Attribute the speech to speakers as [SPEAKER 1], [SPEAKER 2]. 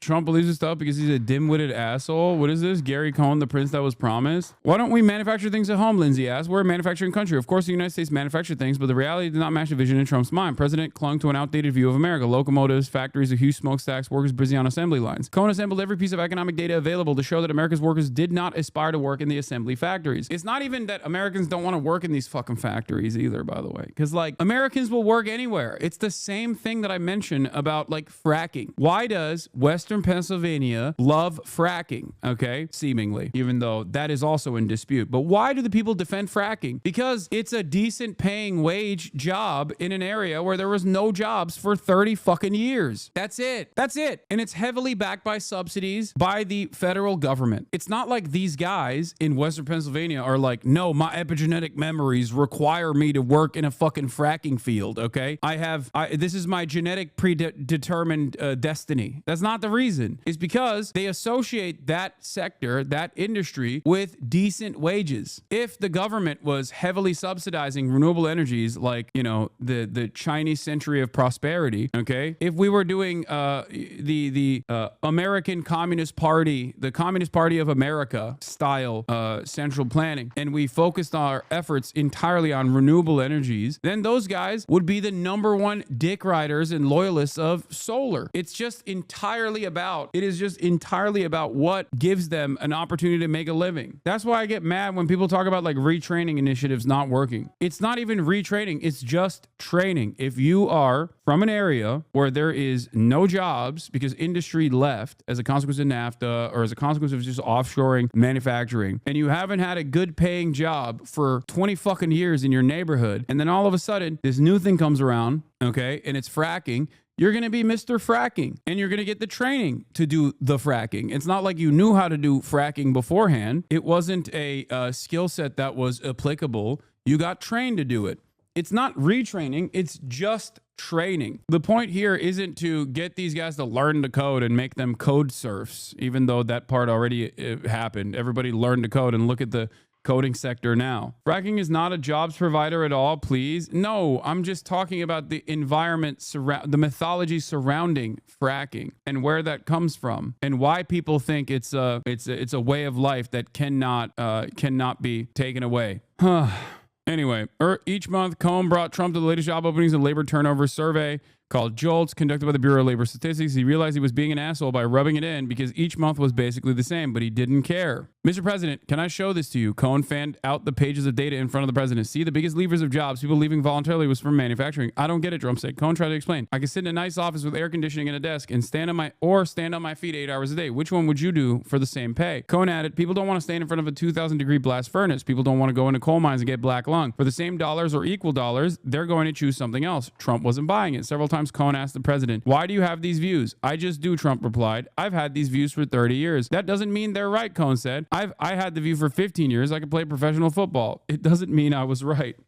[SPEAKER 1] Trump believes this stuff because he's a dim-witted asshole. What is this? Gary Cohn, the prince that was promised? Why don't we manufacture things at home, Lindsay asked. We're a manufacturing country. Of course, the United States manufactured things, but the reality did not match the vision in Trump's mind. President clung to an outdated view of America. Locomotives, factories, a huge smokestacks, workers busy on assembly lines. Cohn assembled every piece of economic data available to show that America's workers did not aspire to work in the assembly factories. It's not even that Americans don't want to work in these fucking factories either, by the way. Because, like, Americans will work anywhere. It's the same thing that I mentioned about, like, fracking. Why does Western Pennsylvania love fracking? Okay, seemingly, even though that is also in dispute. But why do the people defend fracking? Because it's a decent paying wage job in an area where there was no jobs for 30 fucking years. That's it. That's it. And it's heavily backed by subsidies by the federal government. It's not like these guys in Western Pennsylvania are like, no, my epigenetic memories require me to work in a fucking fracking field. Okay, this is my genetic predetermined destiny. That's not the reason. It's because they associate that sector, that industry, with decent wages. If the government was heavily subsidizing renewable energies, like, you know, the Chinese century of prosperity, okay, if we were doing the American Communist Party, the Communist Party of America style central planning, and we focused our efforts entirely on renewable energies, then those guys would be the #1 dick riders and loyalists of solar. It is just entirely about what gives them an opportunity to make a living. That's why I get mad when people talk about like retraining initiatives not working. It's not even retraining. It's just training. If you are from an area where there is no jobs because industry left as a consequence of NAFTA or as a consequence of just offshoring manufacturing, and you haven't had a good paying job for 20 fucking years in your neighborhood, and then all of a sudden this new thing comes around, okay, and it's fracking, you're going to be Mr. Fracking, and you're going to get the training to do the fracking. It's not like you knew how to do fracking beforehand. It wasn't a skill set that was applicable. You got trained to do it. It's not retraining. It's just training. The point here isn't to get these guys to learn to code and make them code serfs, even though that part already happened. Everybody learned to code, and look at the coding sector now. Fracking is not a jobs provider at all, please. No, I'm just talking about the environment, the mythology surrounding fracking and where that comes from and why people think it's a way of life that cannot be taken away. Anyway, each month, Cohn brought Trump to the latest job openings and labor turnover survey called JOLTS, conducted by the Bureau of Labor Statistics. He realized he was being an asshole by rubbing it in because each month was basically the same, but he didn't care. Mr. President, can I show this to you? Cohn fanned out the pages of data in front of the president. See, the biggest levers of jobs, people leaving voluntarily, was from manufacturing. I don't get it, Trump said. Cohn tried to explain. I could sit in a nice office with air conditioning and a desk and stand on my feet 8 hours a day. Which one would you do for the same pay? Cohn added, people don't want to stand in front of a 2,000 degree blast furnace. People don't want to go into coal mines and get black lung. For the same dollars or equal dollars, they're going to choose something else. Trump wasn't buying it. Several times Cohn asked the president, why do you have these views? I just do, Trump replied. I've had these views for 30 years. That doesn't mean they're right, Cohn said. I had the view for 15 years. I could play professional football. It doesn't mean I was right.